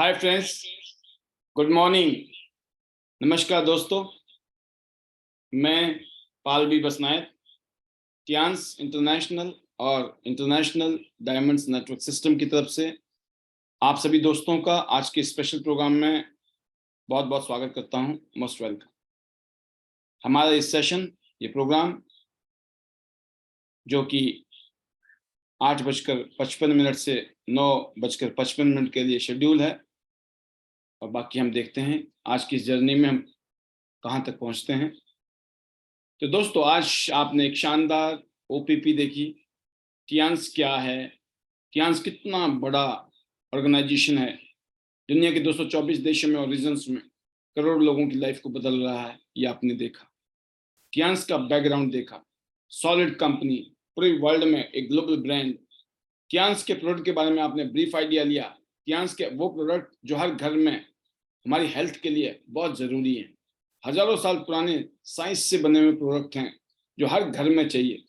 Hi friends, good morning. नमस्कार दोस्तों, मैं पालवी बसनायत, टियांस इंटरनेशनल और इंटरनेशनल डायमंड्स नेटवर्क सिस्टम की तरफ से आप सभी दोस्तों का आज के स्पेशल प्रोग्राम में बहुत बहुत स्वागत करता हूं। Most welcome. हमारा इस सेशन, ये प्रोग्राम जो कि 8:55 से 9:55 के लिए शेड्यूल है, और बाकी हम देखते हैं आज की इस जर्नी में हम कहाँ तक पहुँचते हैं। तो दोस्तों, आज आपने एक शानदार ओपीपी देखी। टियांस क्या है, टियांस कितना बड़ा ऑर्गेनाइजेशन है, दुनिया के 224 देशों में और रीजन्स में करोड़ लोगों की लाइफ को बदल रहा है, ये आपने देखा। टियांस का बैकग्राउंड देखा, सॉलिड कंपनी, पूरे वर्ल्ड में एक ग्लोबल ब्रांड। टियांस के प्रोडक्ट के बारे में आपने ब्रीफ आइडिया लिया। टियांस के वो प्रोडक्ट जो हर घर में हमारी हेल्थ के लिए बहुत ज़रूरी है, हजारों साल पुराने साइंस से बने हुए प्रोडक्ट हैं जो हर घर में चाहिए।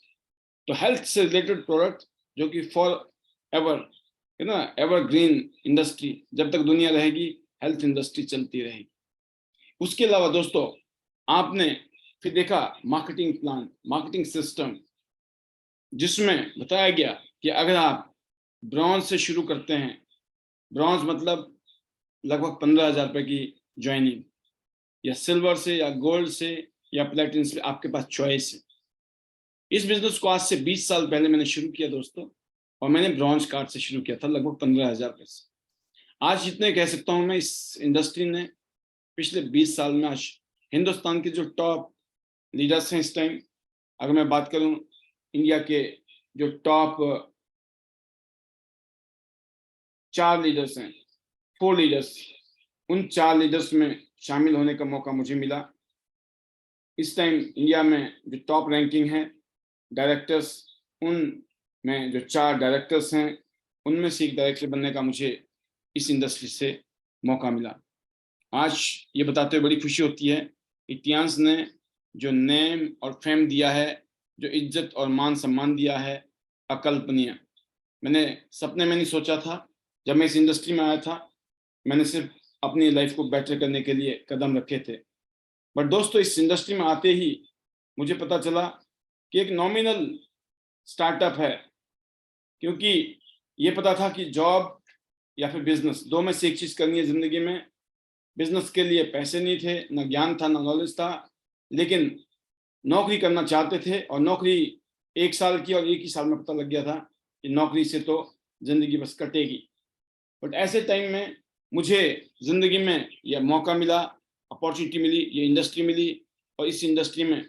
तो हेल्थ से रिलेटेड प्रोडक्ट जो कि फॉर एवर, है ना, एवरग्रीन इंडस्ट्री, जब तक दुनिया रहेगी हेल्थ इंडस्ट्री चलती रहेगी। उसके अलावा दोस्तों, आपने फिर देखा मार्केटिंग प्लान, मार्केटिंग सिस्टम, जिसमें बताया गया कि अगर आप ब्रॉन्ज से शुरू करते हैं, ब्रॉन्ज मतलब लगभग 15,000 रुपए की ज्वाइनिंग, या सिल्वर से या गोल्ड से या प्लेटिनम से, आपके पास चॉइस है। इस बिजनेस को आज से 20 साल पहले मैंने शुरू किया दोस्तों, और मैंने ब्रॉन्ज कार्ड से शुरू किया था, लगभग 15,000 रुपए से। आज इतने कह सकता हूं मैं, इस इंडस्ट्री ने पिछले 20 साल में आज हिंदुस्तान के जो टॉप लीडर्स हैं इस टाइम, अगर मैं बात करूं इंडिया के जो टॉप 4 लीडर्स हैं, 4 लीडर्स, उन 4 लीडर्स में शामिल होने का मौका मुझे मिला। इस टाइम इंडिया में जो टॉप रैंकिंग है डायरेक्टर्स, उन में जो 4 डायरेक्टर्स हैं, उनमें से एक डायरेक्टर बनने का मुझे इस इंडस्ट्री से मौका मिला। आज ये बताते हुए बड़ी खुशी होती है कि टियांस ने जो नेम और फेम दिया है, जो इज्जत और मान सम्मान दिया है, अकल्पनीय। मैंने सपने में नहीं सोचा था। जब मैं इस इंडस्ट्री में आया था, मैंने सिर्फ अपनी लाइफ को बेटर करने के लिए कदम रखे थे। बट दोस्तों, इस इंडस्ट्री में आते ही मुझे पता चला कि एक नॉमिनल स्टार्टअप है, क्योंकि ये पता था कि जॉब या फिर बिजनेस, दो में से एक चीज करनी है जिंदगी में। बिजनेस के लिए पैसे नहीं थे, ना ज्ञान था, ना नॉलेज था, लेकिन नौकरी करना चाहते थे। और नौकरी 1 साल की, और 1 ही साल में पता लग गया था कि नौकरी से तो जिंदगी बस कटेगी। बट ऐसे टाइम में मुझे जिंदगी में यह मौका मिला, अपॉर्चुनिटी मिली, ये इंडस्ट्री मिली। और इस इंडस्ट्री में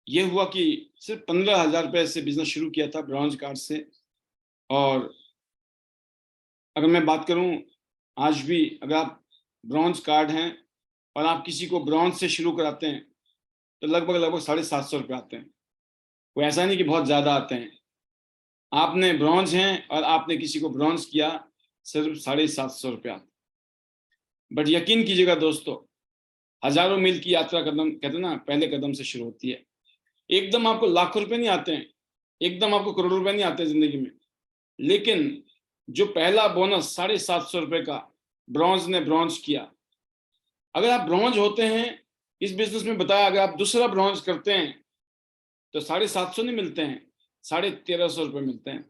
ये हुआ कि सिर्फ 15,000 रुपए से बिजनेस शुरू किया था, ब्रॉन्ज कार्ड से। और अगर मैं बात करूं, आज भी अगर आप ब्रॉन्ज कार्ड हैं और आप किसी को ब्रॉन्ज से शुरू कराते हैं, तो लगभग लगभग 750 रुपये आते हैं। वो ऐसा नहीं कि बहुत ज़्यादा आते हैं। आपने ब्रॉन्ज हैं और आपने किसी को ब्रॉन्ज किया, सिर्फ 750 रुपये आते। बट यकीन कीजिएगा दोस्तों, हजारों मील की यात्रा कदम, कहते हैं ना, पहले कदम से शुरू होती है। एकदम आपको लाखों रुपए नहीं आते हैं, एकदम आपको करोड़ों रुपए नहीं आते जिंदगी में, लेकिन जो पहला बोनस 750 रुपए का ब्रॉन्ज ने ब्रॉन्ज किया, अगर आप ब्रॉन्ज होते हैं इस बिजनेस में, बताया, अगर आप दूसरा ब्रॉन्ज करते हैं तो 750 नहीं मिलते हैं, 1350 रुपए मिलते हैं।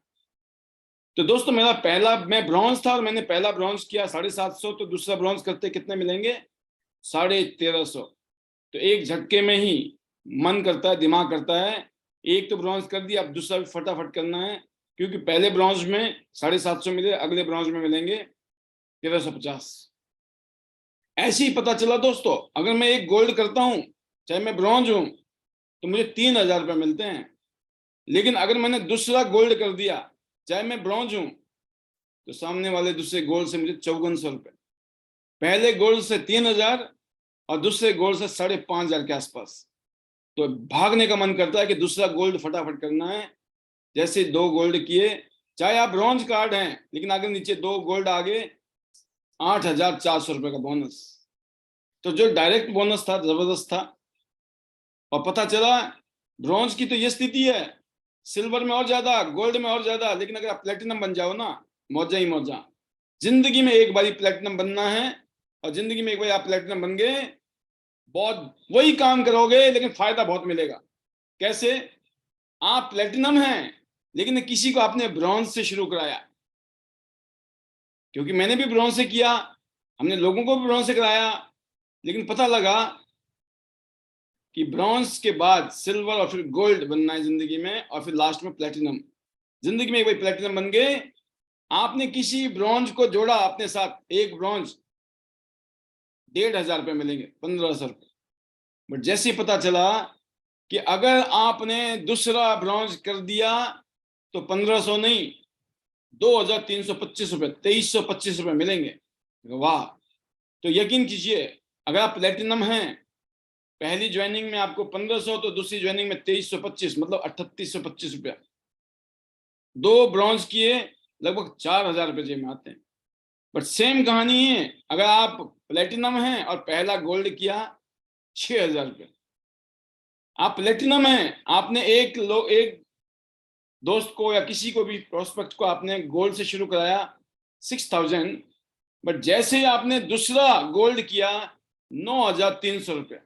तो दोस्तों, मेरा पहला, मैं ब्रॉन्ज था और मैंने पहला ब्रॉन्ज किया 750, तो दूसरा ब्रॉन्ज करते कितने मिलेंगे? 1350। तो एक झटके में ही मन करता है, दिमाग करता है, एक तो ब्रॉन्ज कर दिया, अब दूसरा भी फटाफट करना है, क्योंकि पहले ब्रॉन्ज में 750 मिले, अगले ब्रॉन्ज में मिलेंगे 1350। ऐसे ही पता चला दोस्तों, अगर मैं एक गोल्ड करता हूं, चाहे मैं ब्रॉन्ज हूं, तो मुझे 3,000 रुपये मिलते हैं। लेकिन अगर मैंने दूसरा गोल्ड कर दिया, चाहे मैं ब्रॉन्ज हूं, तो सामने वाले दूसरे गोल्ड से मुझे 5400 रुपये। पहले गोल्ड से 3,000 और दूसरे गोल्ड से 5,500 के आसपास। तो भागने का मन करता है कि दूसरा गोल्ड फटाफट करना है। जैसे 2 गोल्ड किए, चाहे आप ब्रॉन्ज कार्ड हैं, लेकिन अगर नीचे 2 गोल्ड आ गए, 8,400 रुपये का बोनस। तो जो डायरेक्ट बोनस था, जबरदस्त था। और पता चला ब्रॉन्ज की तो ये स्थिति है, सिल्वर में और ज्यादा, गोल्ड में और ज्यादा, लेकिन अगर आप प्लेटिनम बन जाओ ना, मौजा ही मौजा। जिंदगी में एक बारी प्लेटिनम बनना है, और जिंदगी में एक बार आप प्लेटिनम बन गए, बहुत वही काम करोगे लेकिन फायदा बहुत मिलेगा। कैसे? आप प्लेटिनम हैं लेकिन किसी को आपने ब्रॉन्ज से शुरू कराया, क्योंकि मैंने भी ब्रॉन्ज से किया, हमने लोगों को भी ब्रॉन्ज से कराया, लेकिन पता लगा कि ब्रॉन्ज के बाद सिल्वर और फिर गोल्ड बनना है जिंदगी में, और फिर लास्ट में प्लेटिनम। जिंदगी में एक बार प्लेटिनम बन गए, आपने किसी ब्रॉन्ज को जोड़ा अपने साथ, एक ब्रॉन्ज 1,500 रुपये मिलेंगे, 1,500 रुपये। बट जैसे ही पता चला कि अगर आपने दूसरा ब्रॉन्ज कर दिया तो 1,500 नहीं, 2,325 रुपये, 2,325 रुपये मिलेंगे। वाह! तो यकीन कीजिए, अगर आप प्लेटिनम हैं, पहली ज्वाइनिंग में आपको 1,500, तो दूसरी ज्वाइनिंग में 2,325, मतलब 3,825 रुपया। 2 ब्रॉन्ज किए, लगभग 4,000 रुपये जेब में आते हैं। बट सेम कहानी है, अगर आप प्लेटिनम हैं और पहला गोल्ड किया, 6,000 रुपये। आप प्लेटिनम हैं, आपने एक दोस्त को या किसी को भी प्रोस्पेक्ट को आपने गोल्ड से शुरू कराया, 6,000, बट जैसे ही आपने दूसरा गोल्ड किया, 9,300 रुपये,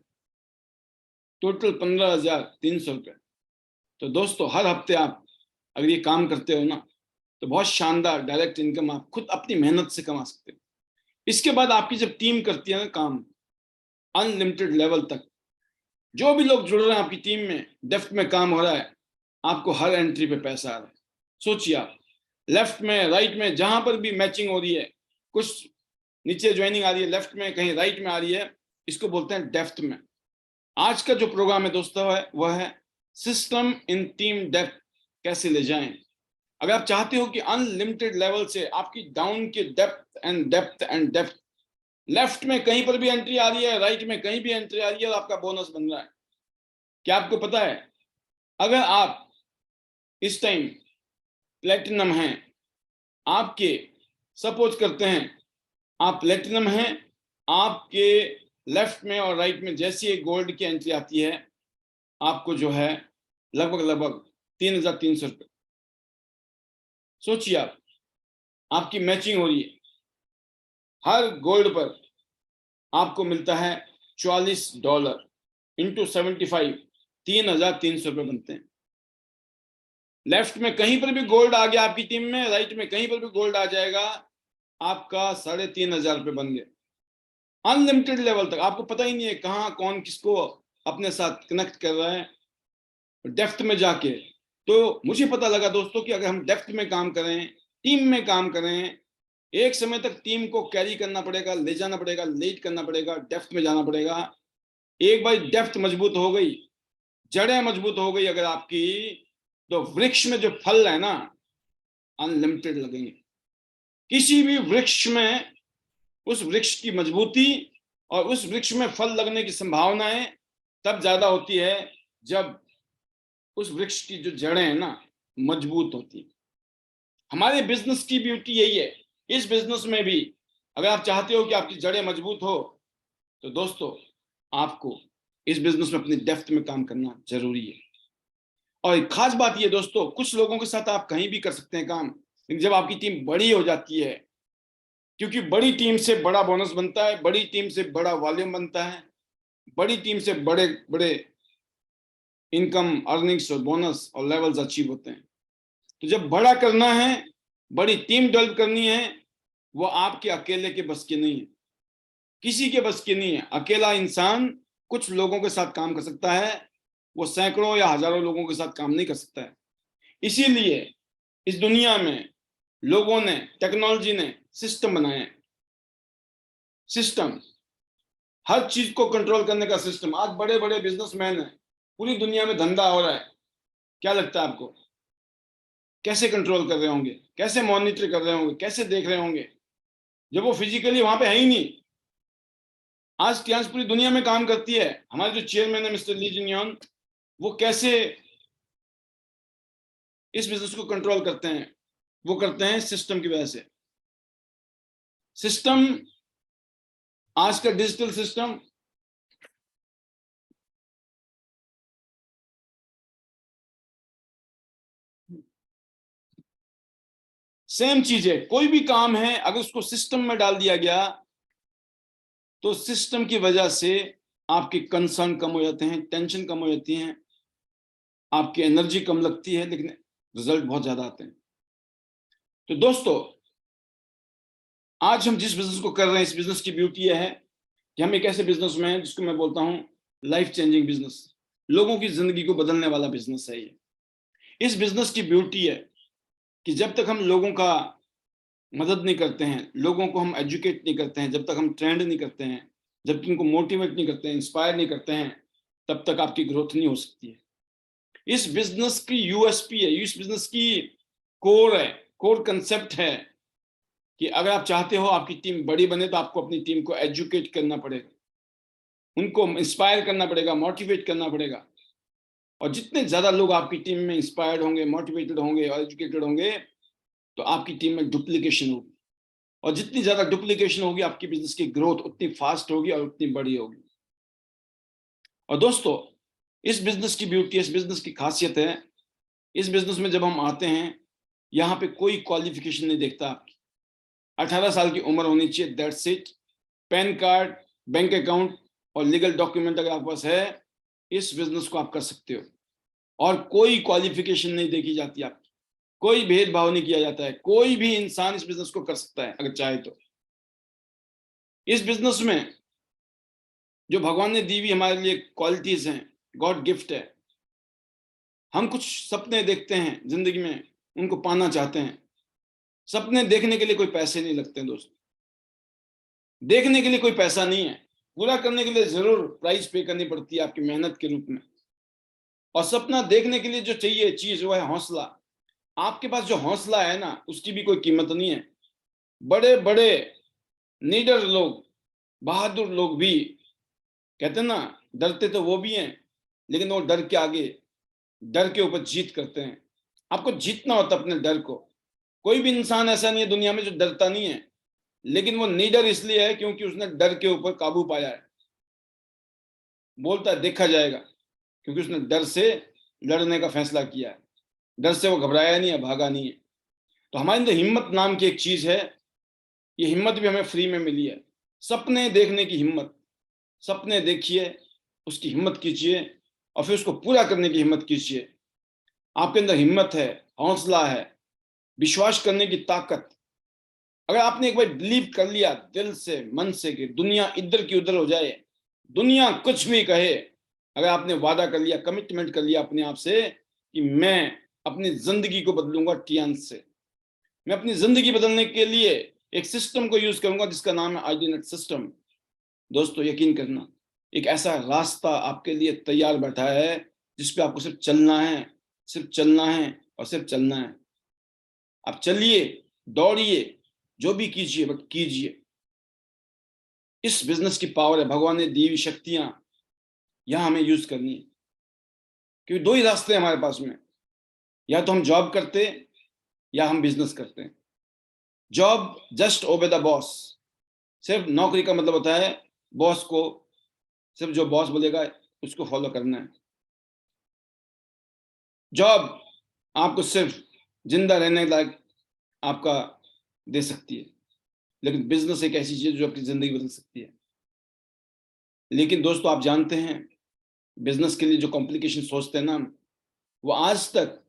टोटल 15,300 रुपये। तो दोस्तों, हर हफ्ते आप अगर ये काम करते हो ना, तो बहुत शानदार डायरेक्ट इनकम आप खुद अपनी मेहनत से कमा सकते हो। इसके बाद आपकी जब टीम करती है ना काम, अनलिमिटेड लेवल तक, जो भी लोग जुड़ रहे हैं आपकी टीम में, डेफ्ट में काम हो रहा है, आपको हर एंट्री पे पैसा आ रहा है। सोचिए आप, लेफ्ट में राइट में जहां पर भी मैचिंग हो रही है, कुछ नीचे ज्वाइनिंग आ रही है लेफ्ट में, कहीं राइट में आ रही है, इसको बोलते हैं डेप्थ में। आज का जो प्रोग्राम है दोस्तों, है वह है सिस्टम इन टीम डेप्थ कैसे ले जाएं। अगर आप चाहते हो कि अनलिमिटेड लेवल से आपकी डाउन की depth and depth and depth, left में कहीं पर भी एंट्री आ रही है, राइट में कहीं भी एंट्री आ रही है, और आपका बोनस बन रहा है। क्या आपको पता है, अगर आप इस टाइम प्लेटिनम हैं, आपके सपोज करते हैं आप प्लेटिनम हैं, आपके लेफ्ट में और राइट में जैसी एक गोल्ड की एंट्री आती है, आपको जो है लगभग 3,300 रुपये। सोचिए आप, आपकी मैचिंग हो रही है, हर गोल्ड पर आपको मिलता है $44 इंटू 75, 3,300 रुपये बनते हैं। लेफ्ट में कहीं पर भी गोल्ड आ गया आपकी टीम में, राइट में कहीं पर भी गोल्ड आ जाएगा, आपका 3,500 रुपये बन गए। अनलिमिटेड लेवल तक, आपको पता ही नहीं है कहाँ कौन किसको अपने साथ कनेक्ट कर रहा है डेप्थ में जाके। तो मुझे पता लगा दोस्तों कि अगर हम डेप्थ में काम करें, टीम में काम करें, एक समय तक टीम को कैरी करना पड़ेगा, ले जाना पड़ेगा, लीड करना पड़ेगा, डेप्थ में जाना पड़ेगा। एक बार डेप्थ मजबूत हो गई, जड़ें मजबूत हो गई अगर आपकी, तो वृक्ष में जो फल है ना, अनलिमिटेड लगेंगे। किसी भी वृक्ष में उस वृक्ष की मजबूती और उस वृक्ष में फल लगने की संभावनाएं तब ज्यादा होती है जब उस वृक्ष की जो जड़ें हैं ना, मजबूत होती है। हमारे बिजनेस की ब्यूटी यही है। इस बिजनेस में भी अगर आप चाहते हो कि आपकी जड़ें मजबूत हो, तो दोस्तों आपको इस बिजनेस में अपनी डेप्थ में काम करना जरूरी है। और एक खास बात ये दोस्तों, कुछ लोगों के साथ आप कहीं भी कर सकते हैं काम, लेकिन जब आपकी टीम बड़ी हो जाती है, क्योंकि बड़ी टीम से बड़ा बोनस बनता है, बड़ी टीम से बड़ा वॉल्यूम बनता है, बड़ी टीम से बड़े बड़े इनकम, अर्निंग्स और बोनस और लेवल्स अचीव होते हैं। तो जब बड़ा करना है, बड़ी टीम डेवलप करनी है, वो आपके अकेले के बस की नहीं है, किसी के बस की नहीं है। अकेला इंसान कुछ लोगों के साथ काम कर सकता है, वो सैकड़ों या हजारों लोगों के साथ काम नहीं कर सकता है। इसीलिए इस दुनिया में लोगों ने, टेक्नोलॉजी ने सिस्टम बनाए हैं। सिस्टम, हर चीज को कंट्रोल करने का सिस्टम। आज बड़े बड़े बिजनेसमैन हैं, पूरी दुनिया में धंधा हो रहा है, क्या लगता है आपको कैसे कंट्रोल कर रहे होंगे, कैसे मॉनिटर कर रहे होंगे, कैसे देख रहे होंगे, जब वो फिजिकली वहां पे है ही नहीं। आज टियांस पूरी दुनिया में काम करती है। हमारे जो चेयरमैन है मिस्टर ली जिनयोन, वो कैसे इस बिजनेस को कंट्रोल करते हैं? वो करते हैं सिस्टम की वजह से। सिस्टम, आज का डिजिटल सिस्टम, सेम चीज है, कोई भी काम है अगर उसको सिस्टम में डाल दिया गया तो सिस्टम की वजह से आपके कंसर्न कम हो जाते हैं, टेंशन कम हो जाती है, आपकी एनर्जी कम लगती है, लेकिन रिजल्ट बहुत ज्यादा आते हैं। तो दोस्तों, आज हम जिस बिजनेस को कर रहे हैं, इस बिजनेस की ब्यूटी यह है कि हम एक ऐसे बिजनेस में हैं जिसको मैं बोलता हूं लाइफ चेंजिंग बिजनेस, लोगों की जिंदगी को बदलने वाला बिजनेस है ये। इस बिजनेस की ब्यूटी है कि जब तक हम लोगों का मदद नहीं करते हैं, लोगों को हम एजुकेट नहीं करते हैं, जब तक हम ट्रेंड नहीं करते हैं, जब तक उनको मोटिवेट नहीं करते हैं, इंस्पायर नहीं करते हैं, तब तक आपकी ग्रोथ नहीं हो सकती है। इस बिजनेस की यूएसपी है, इस बिजनेस की कोर है, कोर कंसेप्ट है कि अगर आप चाहते हो आपकी टीम बड़ी बने तो आपको अपनी टीम को एजुकेट करना पड़ेगा, उनको इंस्पायर करना पड़ेगा, मोटिवेट करना पड़ेगा। और जितने ज्यादा लोग आपकी टीम में इंस्पायर्ड होंगे, मोटिवेटेड होंगे और एजुकेटेड होंगे, तो आपकी टीम में डुप्लीकेशन होगी, और जितनी ज्यादा डुप्लीकेशन होगी आपकी बिजनेस की ग्रोथ उतनी फास्ट होगी और उतनी बड़ी होगी। और दोस्तों, इस बिजनेस की ब्यूटी, इस बिजनेस की खासियत है, इस बिजनेस में जब हम आते हैं, यहाँ पे कोई क्वालिफिकेशन नहीं देखता आपकी। 18 साल की उम्र होनी चाहिए, that's it. Pan card, bank account और लीगल डॉक्यूमेंट अगर आपके पास है, इस बिजनेस को आप कर सकते हो। और कोई क्वालिफिकेशन नहीं देखी जाती आपकी, कोई भेदभाव नहीं किया जाता है, कोई भी इंसान इस बिजनेस को कर सकता है अगर चाहे तो। इस बिजनेस में जो भगवान ने दी हुई हमारे लिए क्वालिटीज हैं, गॉड गिफ्ट है। हम कुछ सपने देखते हैं जिंदगी में, उनको पाना चाहते हैं। सपने देखने के लिए कोई पैसे नहीं लगते हैं दोस्तों, देखने के लिए कोई पैसा नहीं है, पूरा करने के लिए जरूर प्राइस पे करनी पड़ती है आपकी मेहनत के रूप में। और सपना देखने के लिए जो चाहिए चीज वो है हौसला। आपके पास जो हौसला है ना, उसकी भी कोई कीमत नहीं है। बड़े बड़े नीडर लोग, बहादुर लोग भी, कहते हैं ना, डरते तो वो भी हैं, लेकिन वो डर के आगे, डर के ऊपर जीत करते हैं। आपको जीतना होता अपने डर को। कोई भी इंसान ऐसा नहीं है दुनिया में जो डरता नहीं है, लेकिन वो नीडर इसलिए है क्योंकि उसने डर के ऊपर काबू पाया है। बोलता है देखा जाएगा, क्योंकि उसने डर से लड़ने का फैसला किया है, डर से वो घबराया नहीं है, भागा नहीं है। तो हमारे अंदर हिम्मत नाम की एक चीज है, ये हिम्मत भी हमें फ्री में मिली है। सपने देखने की हिम्मत, सपने देखिए, उसकी हिम्मत कीजिए और फिर उसको पूरा करने की हिम्मत कीजिए। आपके अंदर हिम्मत है, हौसला है, विश्वास करने की ताकत। अगर आपने एक बार बिलीव कर लिया दिल से, मन से कि दुनिया इधर की उधर हो जाए, दुनिया कुछ भी कहे, अगर आपने वादा कर लिया, कमिटमेंट कर लिया अपने आप से कि मैं अपनी जिंदगी को बदलूंगा टियान से, मैं अपनी जिंदगी बदलने के लिए एक सिस्टम को यूज करूंगा जिसका नाम है आईडीनेट सिस्टम। दोस्तों यकीन करना, एक ऐसा रास्ता आपके लिए तैयार बैठा है जिसपे आपको सिर्फ चलना है, सिर्फ चलना है और सिर्फ चलना है। आप चलिए, दौड़िए, जो भी कीजिए बट कीजिए। इस बिजनेस की पावर है, भगवान ने दी हुई शक्तियां यहां हमें यूज करनी है। क्योंकि दो ही रास्ते हैं हमारे पास में, या तो हम जॉब करते या हम बिजनेस करते हैं। Job just obey the boss, सिर्फ नौकरी का मतलब होता है बॉस को, सिर्फ जो बॉस बोलेगा उसको फॉलो करना है। जॉब आपको सिर्फ जिंदा रहने लायक आपका दे सकती है, लेकिन बिजनेस एक ऐसी चीज जो आपकी जिंदगी बदल सकती है। लेकिन दोस्तों, आप जानते हैं बिजनेस के लिए जो कॉम्प्लिकेशन सोचते हैं ना, वो आज तक,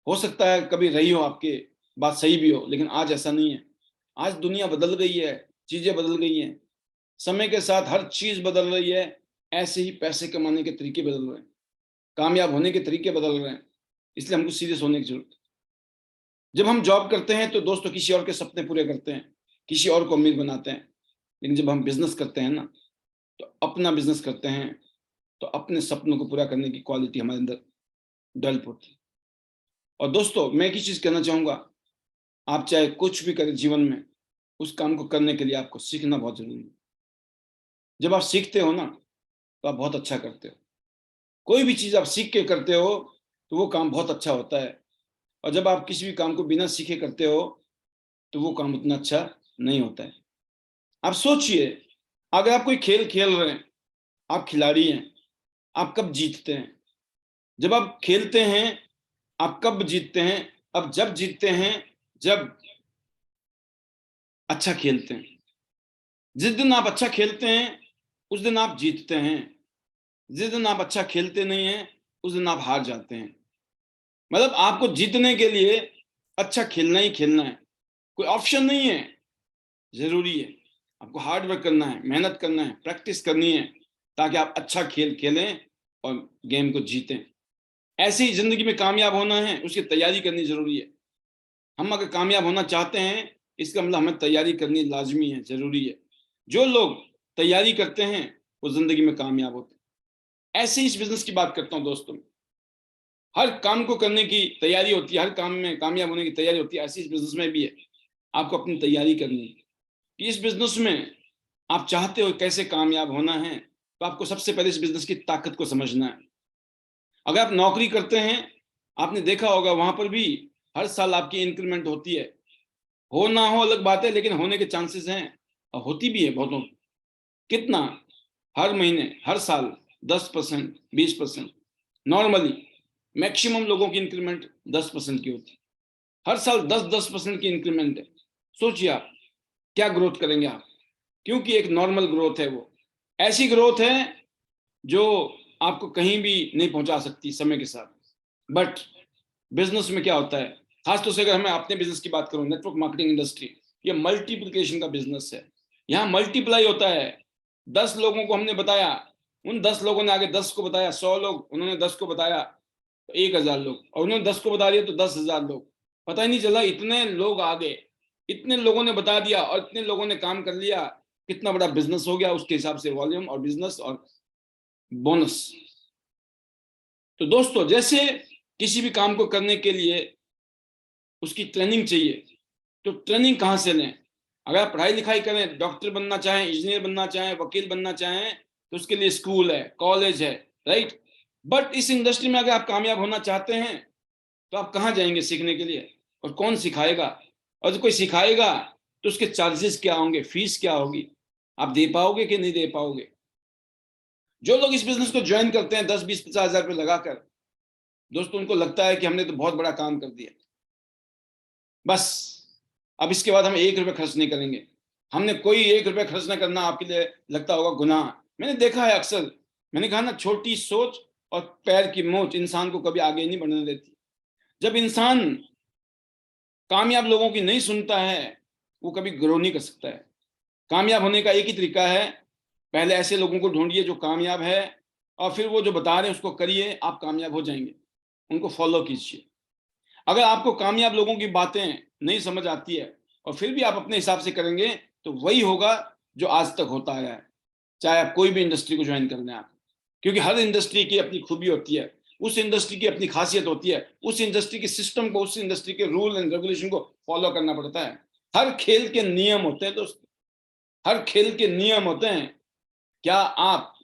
हो सकता है कभी रही हो, आपके बात सही भी हो, लेकिन आज ऐसा नहीं है। आज दुनिया बदल गई है, चीजें बदल गई हैं, समय के साथ हर चीज बदल रही है। ऐसे ही पैसे कमाने के तरीके बदल रहे हैं, कामयाब होने के तरीके बदल रहे हैं। इसलिए हमको सीरियस होने की जरूरत है। जब हम जॉब करते हैं तो दोस्तों किसी और के सपने पूरे करते हैं, किसी और को अमीर बनाते हैं। लेकिन जब हम बिजनेस करते हैं ना, तो अपना बिजनेस करते हैं, तो अपने सपनों को पूरा करने की क्वालिटी हमारे अंदर डेवलप होती है। और दोस्तों, मैं एक ही चीज कहना चाहूंगा, आप चाहे कुछ भी करें जीवन में, उस काम को करने के लिए आपको सीखना बहुत जरूरी है। जब आप सीखते हो ना, तो आप बहुत अच्छा करते हो। कोई भी चीज आप सीख के करते हो तो वो काम बहुत अच्छा होता है। और जब आप किसी भी काम को बिना सीखे करते हो तो वो काम उतना अच्छा नहीं होता है। आप सोचिए, अगर आप कोई खेल खेल रहे हैं, आप खिलाड़ी हैं, आप कब जीतते हैं? जब आप खेलते हैं। आप कब जीतते हैं? अब जब जीतते हैं जब अच्छा खेलते हैं। जिस दिन आप अच्छा खेलते हैं उस दिन आप जीतते हैं, जिस दिन आप अच्छा खेलते नहीं हैं उस दिन आप हार जाते हैं। मतलब आपको जीतने के लिए अच्छा खेलना ही खेलना है, कोई ऑप्शन नहीं है, जरूरी है। आपको हार्ड वर्क करना है, मेहनत करना है, प्रैक्टिस करनी है, ताकि आप अच्छा खेल खेलें और गेम को जीतें। ऐसे ही जिंदगी में कामयाब होना है, उसकी तैयारी करनी जरूरी है। हम अगर कामयाब होना चाहते हैं, इसका मतलब हमें तैयारी करनी लाजमी है, जरूरी है। जो लोग तैयारी करते हैं वो जिंदगी में कामयाब होते हैं। ऐसे ही इस बिजनेस की बात करता हूँ दोस्तों, हर काम को करने की तैयारी होती है, हर काम में कामयाब होने की तैयारी होती है, ऐसी इस बिजनेस में भी है। आपको अपनी तैयारी करनी है कि इस बिजनेस में आप चाहते हो कैसे कामयाब होना है, तो आपको सबसे पहले इस बिजनेस की ताकत को समझना है। अगर आप नौकरी करते हैं, आपने देखा होगा वहां पर भी हर साल आपकी इंक्रीमेंट होती है। हो ना हो अलग बात है, लेकिन होने के चांसेस हैं, और होती भी है बहुतों। कितना? हर महीने, हर साल 10%, 20%। नॉर्मली मैक्सिमम लोगों की इंक्रीमेंट 10% की होती है। हर साल 10-10% की इंक्रीमेंट है। सोचिए आप क्या ग्रोथ करेंगे आप, क्योंकि एक नॉर्मल ग्रोथ है, वो ऐसी ग्रोथ है जो आपको कहीं भी नहीं पहुंचा सकती समय के साथ। बट बिजनेस में क्या होता है, खासतौर से अगर मैं अपने बिजनेस की बात करूं, नेटवर्क मार्केटिंग इंडस्ट्री, ये मल्टीप्लिकेशन का बिजनेस है। यहाँ मल्टीप्लाई होता है। 10 लोगों को हमने बताया, उन 10 लोगों ने आगे 10 को बताया, 100 लोग, उन्होंने 10 को बताया तो 1000 लोग, और उन्होंने 10 को बता दिया तो 10,000 लोग। पता ही नहीं चला, इतने लोग आ गए, इतने लोगों ने बता दिया और इतने लोगों ने काम कर लिया। कितना बड़ा बिजनेस हो गया, उसके हिसाब से वॉल्यूम और बिजनेस और बोनस। तो दोस्तों, जैसे किसी भी काम को करने के लिए उसकी ट्रेनिंग चाहिए, तो ट्रेनिंग कहाँ से लें? अगर आप पढ़ाई लिखाई करें, डॉक्टर बनना चाहें, इंजीनियर बनना चाहें, वकील बनना चाहें, तो उसके लिए स्कूल है, कॉलेज है, राइट। बट इस इंडस्ट्री में अगर आप कामयाब होना चाहते हैं, तो आप कहाँ जाएंगे सीखने के लिए, और कौन सिखाएगा? और जो कोई सिखाएगा तो उसके चार्जेस क्या होंगे, फीस क्या होगी, आप दे पाओगे कि नहीं दे पाओगे? जो लोग इस बिजनेस को ज्वाइन करते हैं 10, 20, 50 हजार रुपये लगाकर, दोस्तों उनको लगता है कि हमने तो बहुत बड़ा काम कर दिया, बस अब इसके बाद हम 1 रुपये खर्च नहीं करेंगे। हमने कोई 1 रुपये खर्च ना करना आपके लिए लगता होगा गुनाह। मैंने देखा है अक्सर, मैंने कहा ना, छोटी सोच और पैर की मोच इंसान को कभी आगे नहीं बढ़ने देती। जब इंसान कामयाब लोगों की नहीं सुनता है, वो कभी ग्रो नहीं कर सकता है। कामयाब होने का एक ही तरीका है, पहले ऐसे लोगों को ढूंढिए जो कामयाब है, और फिर वो जो बता रहे हैं उसको करिए, आप कामयाब हो जाएंगे। उनको फॉलो कीजिए। अगर आपको कामयाब लोगों की बातें नहीं समझ आती है और फिर भी आप अपने हिसाब से करेंगे, तो वही होगा जो आज तक होता आया है, चाहे आप कोई भी इंडस्ट्री को ज्वाइन कर लें आप। क्योंकि हर इंडस्ट्री की अपनी खूबी होती है, उस इंडस्ट्री की अपनी खासियत होती है, उस इंडस्ट्री के सिस्टम को, उस इंडस्ट्री के रूल एंड रेगुलेशन को फॉलो करना पड़ता है। हर खेल के नियम होते हैं दोस्तों, हर खेल के नियम होते हैं। क्या आप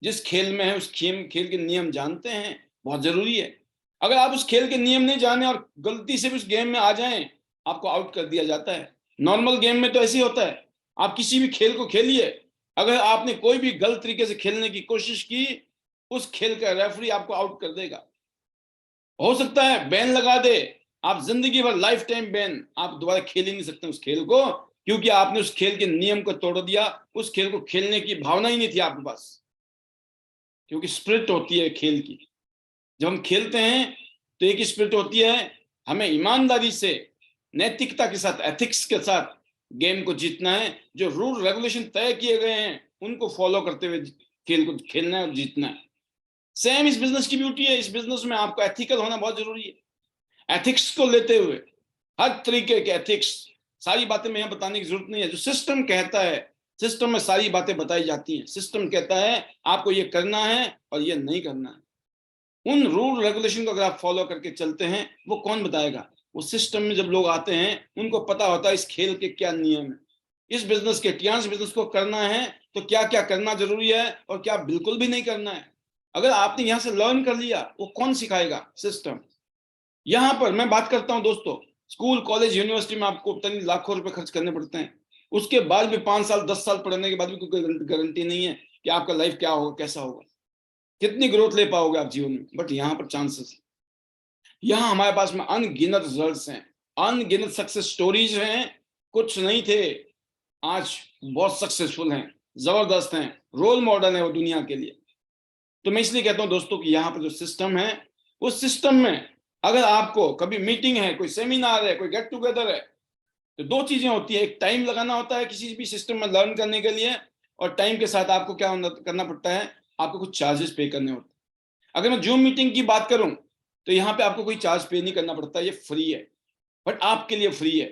जिस खेल में है उस खेल के नियम जानते हैं? बहुत जरूरी है। अगर आप उस खेल के नियम नहीं जाने और गलती से भी उस गेम में आ जाएं, आपको आउट कर दिया जाता है। नॉर्मल गेम में तो ऐसे ही होता है। आप किसी भी खेल को खेलिए, अगर आपने कोई भी गलत तरीके से खेलने की कोशिश की, उस खेल का रेफरी आपको आउट कर देगा। हो सकता है बैन लगा दे, आप जिंदगी भर लाइफ टाइम बैन, आप दोबारा खेल ही नहीं सकते उस खेल को, क्योंकि आपने उस खेल के नियम को तोड़ दिया। उस खेल को खेलने की भावना ही नहीं थी आपके पास, क्योंकि स्पिरिट होती है खेल की। जब हम खेलते हैं तो एक स्पिरिट होती है, हमें ईमानदारी से, नैतिकता के साथ, एथिक्स के साथ गेम को जीतना है। जो रूल रेगुलेशन तय किए गए हैं उनको फॉलो करते हुए खेल को खेलना है और जीतना है। सेम इस बिजनेस की ब्यूटी है। इस बिजनेस में आपको एथिकल होना बहुत जरूरी है। एथिक्स को लेते हुए, हर तरीके के एथिक्स, सारी बातें मैं यहाँ बताने की जरूरत नहीं है। जो सिस्टम कहता है, सिस्टम में सारी बातें बताई जाती हैं। सिस्टम कहता है आपको ये करना है और ये नहीं करना है। उन रूल रेगुलेशन को अगर आप फॉलो करके चलते हैं, वो कौन बताएगा? वो सिस्टम में जब लोग आते हैं उनको पता होता है इस खेल के क्या नियम है। इस बिजनेस के, टियांस बिजनेस को करना है तो क्या क्या करना जरूरी है और क्या बिल्कुल भी नहीं करना है। अगर आपने यहाँ से लर्न कर लिया, वो कौन सिखाएगा? सिस्टम। यहाँ पर मैं बात करता हूँ दोस्तों, स्कूल, कॉलेज, यूनिवर्सिटी में आपको पता नहीं लाखों रुपए खर्च करने पड़ते हैं। उसके बाद भी 5 साल 10 साल पढ़ने के बाद भी कोई गारंटी नहीं है कि आपका लाइफ क्या होगा, कैसा होगा, कितनी ग्रोथ ले पाओगे आप जीवन में। बट यहाँ पर चांसेस, यहाँ हमारे पास में अनगिनत रिजल्ट्स हैं, अनगिनत सक्सेस स्टोरीज हैं। कुछ नहीं थे, आज बहुत सक्सेसफुल हैं, जबरदस्त हैं, रोल मॉडल है वो दुनिया के लिए। तो मैं इसलिए कहता हूं दोस्तों कि यहाँ पर जो सिस्टम है, उस सिस्टम में अगर आपको कभी मीटिंग है, कोई सेमिनार है, कोई गेट टुगेदर है, तो दो चीजें होती है। एक टाइम लगाना होता है किसी भी सिस्टम में लर्न करने के लिए, और टाइम के साथ आपको क्या करना पड़ता है, आपको कुछ चार्जेस पे करने होते हैं। अगर मैं जूम मीटिंग की बात करूं तो यहाँ पे आपको कोई चार्ज पे नहीं करना पड़ता, ये फ्री है, बट आपके लिए फ्री है।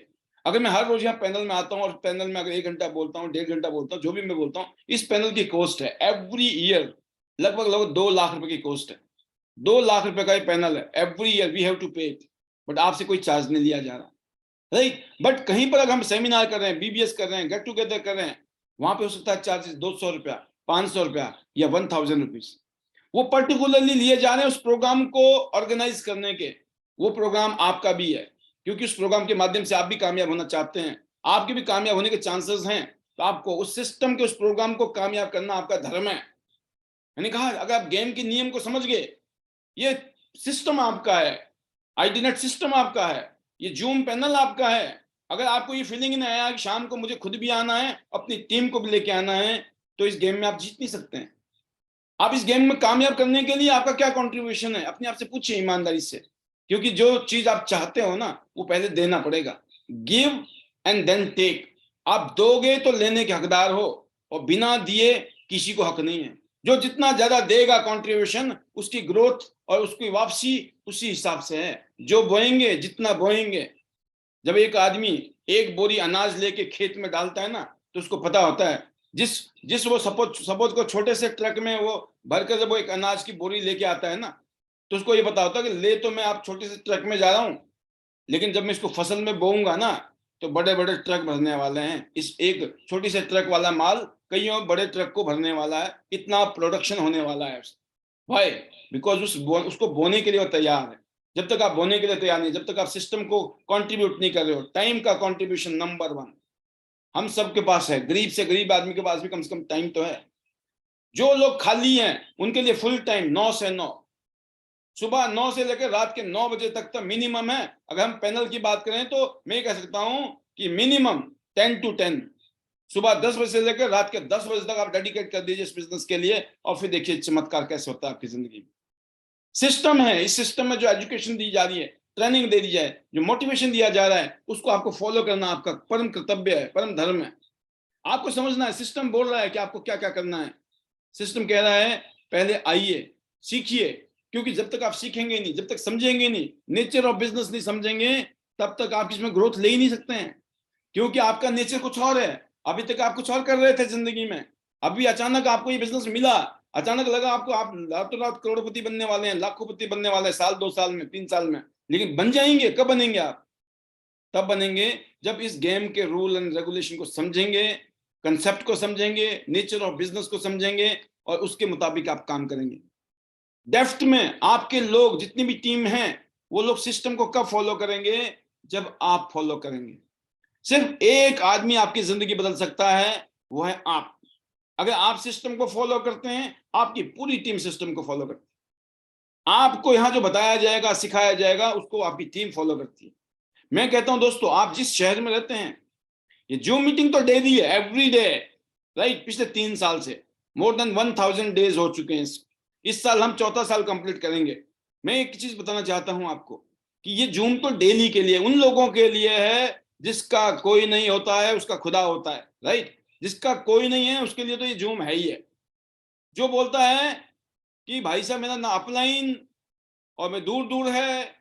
अगर मैं हर रोज यहाँ पैनल में आता हूँ और पैनल में अगर 1 घंटा बोलता हूँ, 1.5 घंटा बोलता हूँ, जो भी मैं बोलता हूँ, इस पैनल की कॉस्ट है एवरी ईयर लगभग 2 लाख रुपए की कॉस्ट है। 2 लाख रुपए का ये पैनल है, every year we have to pay it, but आपसे कोई चार्ज नहीं लिया जा रहा, राइट। बट कहीं पर अगर हम सेमिनार कर रहे हैं, बीबीएस कर रहे हैं, गेट टुगेदर कर रहे हैं, वहां पे हो सकता है चार्जेस 200 रुपया, 500 रुपया या 1000 रुपीज, वो पर्टिकुलरली लिए जा रहे हैं उस प्रोग्राम को ऑर्गेनाइज करने के। वो प्रोग्राम आपका भी है, क्योंकि उस प्रोग्राम के माध्यम से आप भी कामयाब होना चाहते हैं, आपके भी कामयाब होने के चांसेस हैं। तो आपको उस सिस्टम के, उस प्रोग्राम को कामयाब करना आपका धर्म है। मैंने कहा अगर आप गेम के नियम को समझ गए, ये सिस्टम आपका है, आईडीनेट सिस्टम आपका है, ये जूम पैनल आपका है। अगर आपको ये फीलिंग नहीं आया कि शाम को मुझे खुद भी आना है, अपनी टीम को भी लेके आना है, तो इस गेम में आप जीत नहीं सकते हैं। आप इस गेम में कामयाब करने के लिए आपका क्या कंट्रीब्यूशन है, अपने आप से पूछिए ईमानदारी से, क्योंकि जो चीज आप चाहते हो ना, वो पहले देना पड़ेगा। Give and then take. आप दोगे तो लेने के हकदार हो, और बिना दिए किसी को हक नहीं है। जो जितना ज्यादा देगा कंट्रीब्यूशन, उसकी ग्रोथ और उसकी वापसी उसी हिसाब से है। जो बोएंगे, जितना बोएंगे, जब एक आदमी एक बोरी अनाज लेके खेत में डालता है ना, तो उसको पता होता है, जिस जिस वो सपोज को छोटे से ट्रक में वो भरकर जब वो एक अनाज की बोरी लेके आता है ना, तो उसको ये पता होता है कि ले तो मैं आप छोटे से ट्रक में जा रहा हूँ, लेकिन जब मैं इसको फसल में बोऊंगा ना, तो बड़े बड़े ट्रक भरने वाले हैं। इस एक छोटी से ट्रक वाला माल कईयों बड़े ट्रक को भरने वाला है, इतना प्रोडक्शन होने वाला है। भाई, बिकॉज उसको बोने के लिए वो तैयार है। जब तक आप बोने के लिए तैयार नहीं, जब तक आप सिस्टम को कंट्रीब्यूट नहीं कर रहे हो, टाइम का कंट्रीब्यूशन नंबर 1 हम सबके पास है। गरीब से गरीब आदमी के पास भी कम से कम टाइम तो है। जो लोग खाली हैं उनके लिए फुल टाइम 9 से 9, सुबह 9 से लेकर रात के 9 बजे तक तो मिनिमम है। अगर हम पैनल की बात करें तो मैं कह सकता हूं कि मिनिमम 10 to 10, सुबह 10 बजे से लेकर रात के 10 बजे तक आप डेडिकेट कर दीजिए इस बिजनेस के लिए, और फिर देखिए चमत्कार कैसे होता है आपकी जिंदगी में। सिस्टम है, इस सिस्टम में जो एजुकेशन दी जा रही है, ट्रेनिंग दे दी जाए, जो मोटिवेशन दिया जा रहा है, उसको आपको फॉलो करना आपका परम कर्तव्य है, परम धर्म है। आपको समझना है सिस्टम बोल रहा है कि आपको क्या क्या करना है। सिस्टम कह रहा है पहले आइए, सीखिए, क्योंकि जब तक आप सीखेंगे नहीं, जब तक समझेंगे नहीं, नेचर ऑफ बिजनेस नहीं समझेंगे, तब तक आप इसमें ग्रोथ ले ही नहीं सकते हैं। क्योंकि आपका नेचर कुछ और है। अभी तक आप कुछ और कर रहे थे जिंदगी में, अभी अचानक आपको ये बिजनेस मिला, अचानक लगा आपको आप रातों रात करोड़पति बनने वाले हैं, लाखोंपति बनने वाले हैं, साल 2 साल में, 3 साल में। लेकिन बन जाएंगे कब? बनेंगे आप तब बनेंगे जब इस गेम के रूल एंड रेगुलेशन को समझेंगे, कंसेप्ट को समझेंगे, नेचर ऑफ बिजनेस को समझेंगे, और उसके मुताबिक आप काम करेंगे। डेफ्ट में आपके लोग जितनी भी टीम है, वो लोग सिस्टम को कब फॉलो करेंगे? जब आप फॉलो करेंगे। सिर्फ एक आदमी आपकी जिंदगी बदल सकता है, वो है आप। अगर आप सिस्टम को फॉलो करते हैं, आपकी पूरी टीम सिस्टम को फॉलो करती है। आपको यहां जो बताया जाएगा, सिखाया जाएगा, उसको आपकी टीम फॉलो करती है। मैं कहता हूं दोस्तों, आप जिस शहर में रहते हैं, ये जूम मीटिंग तो डेली है, एवरी डे, राइट। पिछले 3 साल से मोर देन 1000 डेज हो चुके हैं। इस साल हम 4था साल कंप्लीट करेंगे। मैं एक चीज बताना चाहता हूं आपको कि ये जूम तो डेली के लिए, उन लोगों के लिए है जिसका कोई नहीं होता है, उसका खुदा होता है, राइट। जिसका कोई नहीं है उसके लिए तो ये जूम है ही है। जो बोलता है कि भाई साहब मेरा ना अपलाइन और मैं दूर दूर है,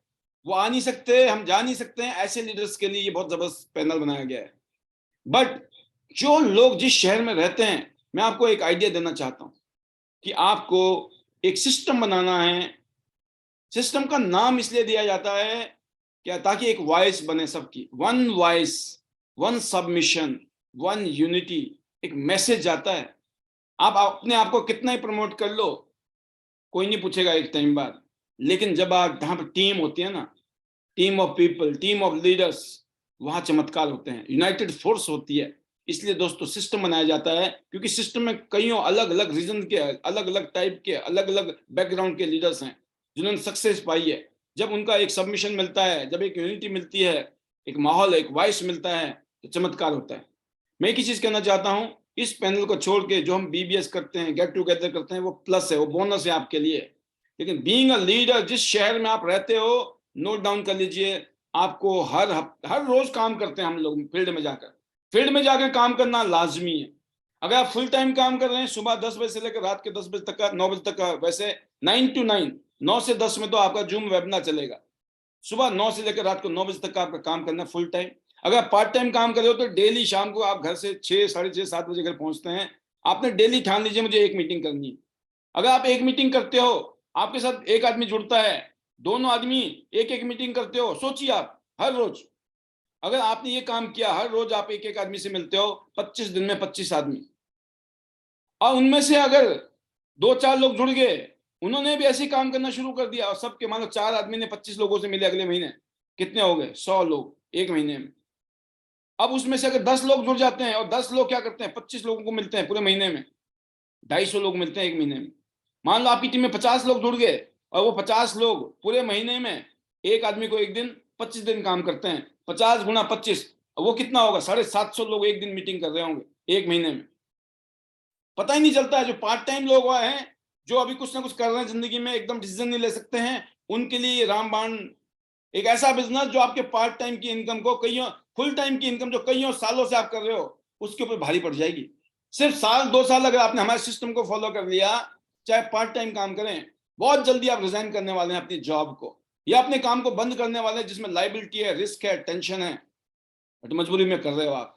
वो आ नहीं सकते, हम जा नहीं सकते हैं, ऐसे लीडर्स के लिए ये बहुत जबरदस्त पैनल बनाया गया है। बट जो लोग जिस शहर में रहते हैं, मैं आपको एक आइडिया देना चाहता हूं कि आपको एक सिस्टम बनाना है। सिस्टम का नाम इसलिए दिया जाता है क्या? ताकि एक वॉइस बने सबकी, one voice, one submission, one unity. एक मैसेज जाता है। आप अपने आप को कितना ही प्रमोट कर लो, कोई नहीं पूछेगा एक टाइम बाद। लेकिन जब आप जहां पर टीम होती है ना, team of people, team of leaders, वहां चमत्कार होते हैं, यूनाइटेड फोर्स होती है। इसलिए दोस्तों सिस्टम बनाया जाता है, क्योंकि सिस्टम में कईयों अलग अलग रीजन के, अलग अलग टाइप के, अलग अलग बैकग्राउंड के लीडर्स हैं जिन्होंने सक्सेस पाई है। जब उनका एक सबमिशन मिलता है, जब एक यूनिटी मिलती है, एक माहौल, एक वॉइस मिलता है, तो चमत्कार होता है। मैं एक ही चीज कहना चाहता हूं, इस पैनल को छोड़ के जो हम बीबीएस करते हैं, गेट टुगेदर करते हैं, वो प्लस है, वो बोनस है आपके लिए। लेकिन बीइंग अ लीडर, जिस शहर में आप रहते हो, नोट डाउन कर लीजिए, आपको हर रोज काम करते हैं हम लोग फील्ड में जाकर काम करना लाजमी है। अगर आप फुल टाइम काम कर रहे हैं, सुबह 10 बजे से लेकर रात के 10 बजे तक का, 9 बजे तक का, वैसे 9 to 9, 9 से 10 में तो आपका जूम वेबिनार चलेगा। सुबह 9 से लेकर रात को 9 बजे तक का आपका काम करना फुल टाइम। अगर आप पार्ट टाइम काम कर रहे हो तो डेली शाम को आप घर से 6, साढ़े 6, 7 बजे घर पहुंचते हैं, आपने डेली ठान लीजिए मुझे एक मीटिंग करनी है। अगर आप एक मीटिंग करते हो, आपके साथ एक आदमी जुड़ता है, दोनों आदमी एक एक मीटिंग करते हो, सोचिए आप हर रोज अगर आपने ये काम किया, हर रोज आप एक एक आदमी से मिलते हो, 25 दिन में 25 आदमी, और उनमें से अगर 2-4 लोग जुड़ गए, उन्होंने भी ऐसे ही काम करना शुरू कर दिया, और सबके मान लो 4 आदमी ने 25 लोगों से मिले अगले महीने, कितने हो गए? 100 लोग एक महीने में। अब उसमें से अगर 10 लोग जुड़ जाते हैं, और 10 लोग क्या करते हैं, 25 लोगों को मिलते हैं पूरे महीने में, 250 लोग मिलते हैं एक महीने में। मान लो आपकी टीम में 50 लोग जुड़ गए, और वो 50 लोग पूरे महीने में एक आदमी को एक दिन 25 दिन काम करते हैं, 50 गुना 25, वो कितना होगा? 750 लोग एक दिन मीटिंग कर रहे होंगे एक महीने में। पता ही नहीं चलता है। जो पार्ट टाइम लोग हैं, जो अभी कुछ ना कुछ कर रहे हैं जिंदगी में, एकदम डिसीजन नहीं ले सकते हैं, उनके लिए ये रामबाण एक ऐसा बिजनेस जो आपके पार्ट टाइम की इनकम को कईयों, फुल टाइम की इनकम जो कईयों सालों से आप कर रहे हो, उसके ऊपर भारी पड़ जाएगी। सिर्फ साल 2 साल अगर आपने हमारे सिस्टम को फॉलो कर लिया, चाहे पार्ट टाइम काम करें, बहुत जल्दी आप रिजाइन करने वाले हैं अपनी जॉब को, या अपने काम को बंद करने वाले हैं जिसमें लाइबिलिटी है, रिस्क है, टेंशन है, बट मजबूरी में कर रहे हो आप।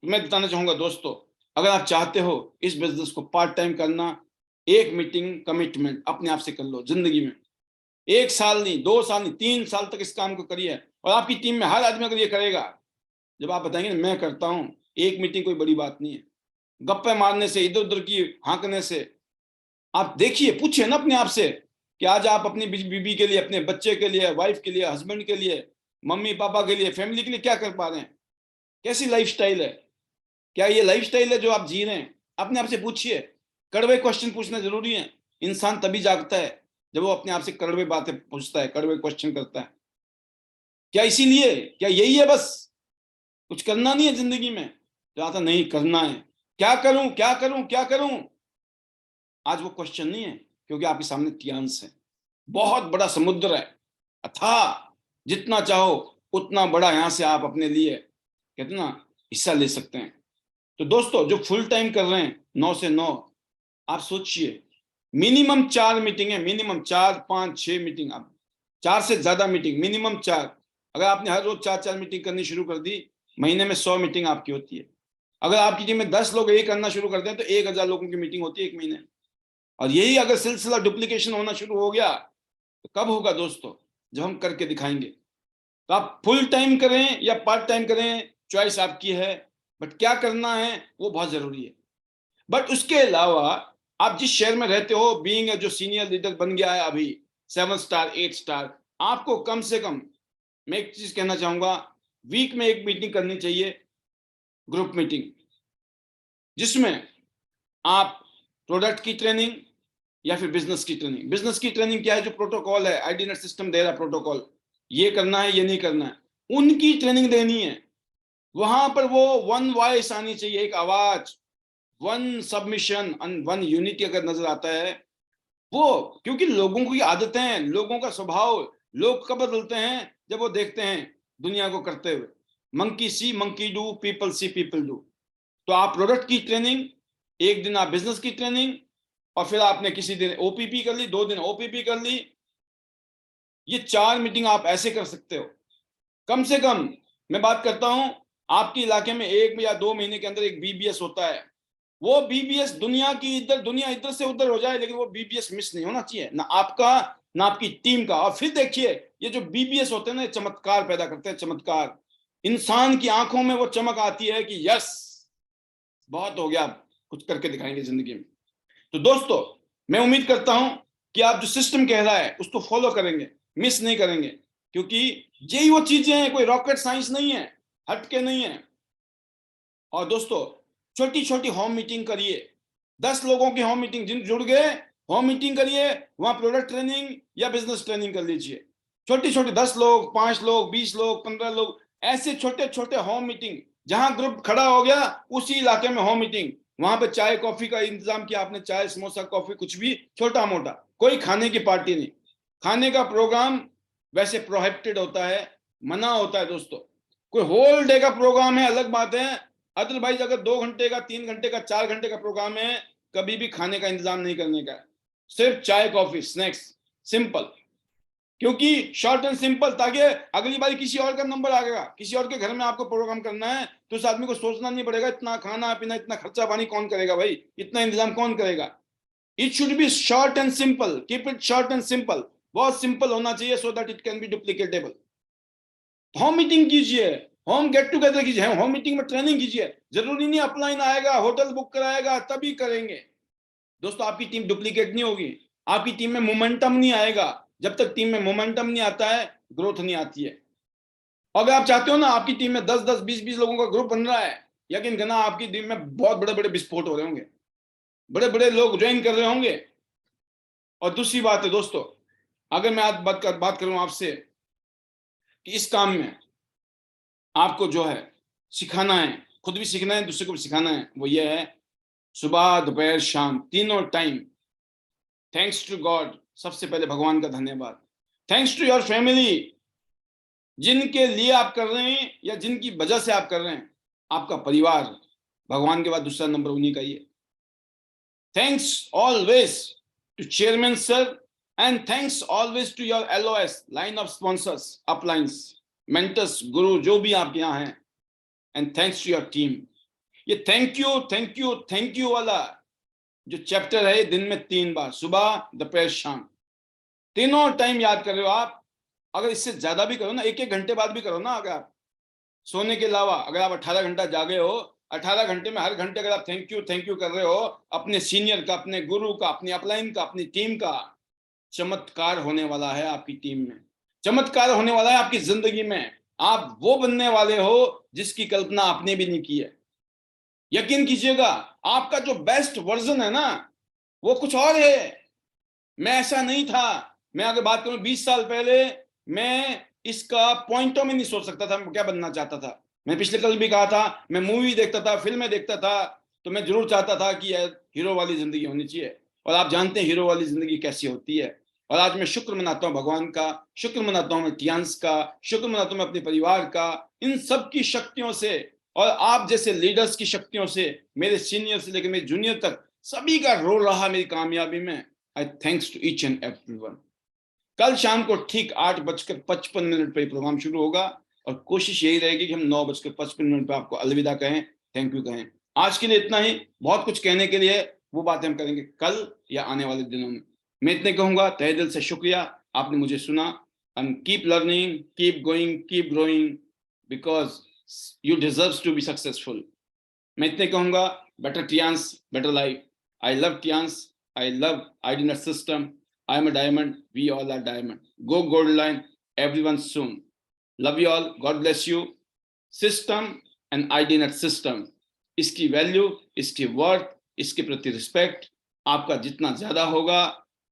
मैं बताना चाहूंगा दोस्तों, अगर आप चाहते हो इस बिजनेस को पार्ट टाइम करना, एक मीटिंग कमिटमेंट अपने आप से कर लो जिंदगी में। 1 साल नहीं, 2 साल नहीं, 3 साल तक इस काम को करिए, और आपकी टीम में हर आदमी अगर ये करेगा, जब आप बताएंगे ना मैं करता हूं, एक मीटिंग कोई बड़ी बात नहीं है। गप्पे मारने से, इधर उधर की हाँकने से, आप देखिए, पूछिए ना अपने आप से कि आज आप अपनी बीबी के लिए, अपने बच्चे के लिए, वाइफ के लिए, हस्बैंड के लिए, मम्मी पापा के लिए, फैमिली के लिए क्या कर पा रहे हैं? कैसी लाइफस्टाइल है? क्या ये लाइफस्टाइल है जो आप जी रहे हैं? अपने आप से पूछिए। कड़वे क्वेश्चन पूछना जरूरी है। इंसान तभी जागता है जब वो अपने आप से कड़वे बातें पूछता है, कड़वे क्वेश्चन करता है। क्या इसीलिए, क्या यही है बस? कुछ करना नहीं है जिंदगी में? जो आता नहीं करना है, क्या करूं क्या करूं क्या करूं, आज वो क्वेश्चन नहीं है, क्योंकि आपके सामने टियान्स है, बहुत बड़ा समुद्र है, अथाह, जितना चाहो उतना बड़ा यहां से आप अपने लिए कहते ना हिस्सा ले सकते हैं। तो दोस्तों, जो फुल टाइम कर रहे हैं 9 से 9, आप सोचिए, मिनिमम 4 मीटिंग है, मिनिमम 4, 5, 6 मीटिंग, आप 4 से ज्यादा मीटिंग, मिनिमम 4। अगर आपने हर रोज 4-4 मीटिंग करनी शुरू कर दी, महीने में 100 मीटिंग आपकी होती है। अगर आपकी टीम में 10 लोग ये करना शुरू कर दें तो 1000 लोगों की मीटिंग होती है एक महीने। और यही अगर सिलसिला डुप्लीकेशन होना शुरू हो गया, तो कब होगा दोस्तों? जब हम करके दिखाएंगे। तो आप फुल टाइम करें या पार्ट टाइम करें, चॉइस आपकी है, बट क्या करना है वो बहुत जरूरी है। बट उसके अलावा, आप जिस शहर में रहते हो, बीइंग जो सीनियर लीडर बन गया है अभी 7 स्टार 8 स्टार, आपको कम से कम, मैं एक चीज कहना चाहूंगा, वीक में एक मीटिंग करनी चाहिए, ग्रुप मीटिंग, जिसमें आप प्रोडक्ट की ट्रेनिंग या फिर बिजनेस की ट्रेनिंग। बिजनेस की ट्रेनिंग क्या है? जो प्रोटोकॉल है, आईडीनेट सिस्टम दे रहा है प्रोटोकॉल, ये करना है, ये नहीं करना है, उनकी ट्रेनिंग देनी है। वहां पर वो वन वॉइस आनी चाहिए, एक आवाज, वन सबमिशन, वन यूनिटी अगर नजर आता है वो, क्योंकि लोगों की आदतें, लोगों का स्वभाव, लोग कब बदलते हैं? जब वो देखते हैं दुनिया को करते हुए। Monkey C monkey do, people see people do. तो आप प्रोडक्ट की ट्रेनिंग, एक दिन आप बिजनेस की ट्रेनिंग, और फिर आपने किसी दिन ओपीपी कर ली, 2 दिन ओपीपी कर ली, ये 4 मीटिंग आप ऐसे कर सकते हो। कम से कम मैं बात करता हूं, आपके इलाके में 1 या 2 महीने के अंदर एक बीबीएस होता है। वो बीबीएस दुनिया इधर से उधर हो जाए, लेकिन वो बीबीएस मिस नहीं होना चाहिए, ना आपका ना आपकी टीम का। और फिर देखिए, ये जो बीबीएस होते हैं ना, चमत्कार पैदा करते हैं, चमत्कार। इंसान की आंखों में वो चमक आती है कि यस, बहुत हो गया, कुछ करके दिखाएंगे जिंदगी में। तो दोस्तों, मैं उम्मीद करता हूं कि आप जो सिस्टम कह रहा है उसको फॉलो करेंगे, मिस नहीं करेंगे, क्योंकि यही वो चीजें हैं, कोई रॉकेट साइंस नहीं है, हटके नहीं है। और दोस्तों, छोटी छोटी होम मीटिंग करिए, 10 लोगों की होम मीटिंग, जिन जुड़ गए होम मीटिंग करिए, वहां प्रोडक्ट ट्रेनिंग या बिजनेस ट्रेनिंग कर लीजिए। छोटी छोटी 10 लोग, 5 लोग, 20 लोग, 15 लोग, ऐसे छोटे छोटे होम मीटिंग, जहां ग्रुप खड़ा हो गया उसी इलाके में होम मीटिंग, वहां पे चाय कॉफी का इंतजाम किया आपने, चाय समोसा कॉफी कुछ भी छोटा मोटा, कोई खाने की पार्टी नहीं। खाने का प्रोग्राम वैसे प्रोहिबिटेड होता है, मना होता है दोस्तों। कोई होल डे का प्रोग्राम है अलग बात है, अदरवाइज अगर 2 घंटे का 3 घंटे का 4 घंटे का प्रोग्राम है, कभी भी खाने का इंतजाम नहीं करने का, सिर्फ चाय कॉफी स्नैक्स सिंपल, क्योंकि शॉर्ट एंड सिंपल, ताकि अगली बार किसी और का नंबर आ गया, किसी और के घर में आपको प्रोग्राम करना है तो उस आदमी को सोचना नहीं पड़ेगा इतना खाना पीना इतना खर्चा पानी कौन करेगा भाई, इतना इंतजाम कौन करेगा। It should be short and simple, keep it short and simple, बहुत सिंपल होना चाहिए so that it can be duplicatable. Home meeting कीजिए, होम गेट टुगेदर कीजिए, होम मीटिंग में ट्रेनिंग कीजिए, जरूरी नहीं अपलाइन आएगा होटल बुक कराएगा तभी करेंगे। दोस्तों आपकी टीम डुप्लीकेट नहीं होगी, आपकी टीम में मोमेंटम नहीं आएगा, जब तक टीम में मोमेंटम नहीं आता है ग्रोथ नहीं आती है। अगर आप चाहते हो ना आपकी टीम में 10-10 20-20 लोगों का ग्रुप बन रहा है, यकीन करना आपकी टीम में बहुत बड़े बड़े विस्फोट हो रहे होंगे, बड़े बड़े लोग ज्वाइन कर रहे होंगे। और दूसरी बात है दोस्तों, अगर मैं आज बात करूं आपसे कि इस काम में आपको जो है सिखाना है, खुद भी सीखना है दूसरे को भी सिखाना है, वो ये है सुबह दोपहर शाम तीनों टाइम थैंक्स टू गॉड, सबसे पहले भगवान का धन्यवाद, थैंक्स टू योर फैमिली, जिनके लिए आप कर रहे हैं या जिनकी वजह से आप कर रहे हैं, आपका परिवार भगवान के बाद दूसरा नंबर उन्हीं का ही है। Thanks always to chairman sir and thanks always to your LOS line of sponsors, uplines, mentors, guru जो भी आपके यहाँ हैं, and thanks to your team. ये thank you thank you thank you वाला जो चैप्टर है दिन में 3 बार, सुबह दोपहर शाम, तीनों टाइम याद कर रहे हो आप। अगर इससे ज्यादा भी करो ना, 1-1 घंटे बाद भी करो ना, अगर आप सोने के अलावा अगर आप 18 घंटा जागे हो, 18 घंटे में हर घंटे अगर आप थैंक यू कर रहे हो अपने सीनियर का, अपने गुरु का, अपनी अपलाइन का, अपनी टीम का, चमत्कार होने वाला है आपकी टीम में, चमत्कार होने वाला है आपकी जिंदगी में। आप वो बनने वाले हो जिसकी कल्पना आपने भी नहीं की है। यकीन कीजिएगा आपका जो बेस्ट वर्जन है ना वो कुछ और है। मैं ऐसा नहीं था, मैं अगर बात करूं 20 साल पहले, मैं इसका पॉइंटों में नहीं सोच सकता था मैं क्या बनना चाहता था। मैं पिछले कल भी कहा था, मैं मूवी देखता था, फिल्में देखता था, तो मैं जरूर चाहता था कि हीरो वाली जिंदगी होनी चाहिए, और आप जानते हैं हीरो वाली जिंदगी कैसी होती है। और आज मैं शुक्र मनाता हूं भगवान का, शुक्र मनाता हूं मैं टियांस का, शुक्र मनाता हूं मैं अपने परिवार का, इन सब की शक्तियों से और आप जैसे लीडर्स की शक्तियों से, मेरे सीनियर से लेकर मेरे जूनियर तक सभी का रोल रहा मेरी कामयाबी में। I thanks to each and everyone. कल शाम को ठीक 8:55 पर प्रोग्राम शुरू होगा और कोशिश यही रहेगी कि हम 9:55 पर आपको अलविदा कहें, थैंक यू कहें। आज के लिए इतना ही, बहुत कुछ कहने के लिए, वो बातें हम करेंगे कल या आने वाले दिनों में। मैं इतने कहूंगा, तहे दिल से शुक्रिया आपने मुझे सुना, and keep learning, keep going, keep growing, because you deserve to be successful. मैं इतने कहूंगा, better Tiens better life. I love Tiens, I love IDNet system. I am a diamond. We all are diamond. Go gold line. Everyone soon. Love you all. God bless you. System and IDNet system. इसकी value, इसकी worth, इसके प्रति respect आपका जितना ज्यादा होगा,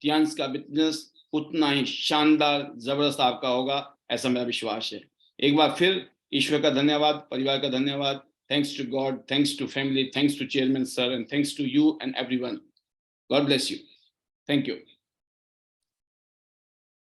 Tiens का business उतना ही शानदार जबरदस्त आपका होगा, ऐसा मेरा विश्वास है। एक बार फिर ईश्वर का धन्यवाद, परिवार का धन्यवाद। Thanks to God, thanks to family, thanks to chairman sir, and thanks to you and everyone. God bless you. Thank you.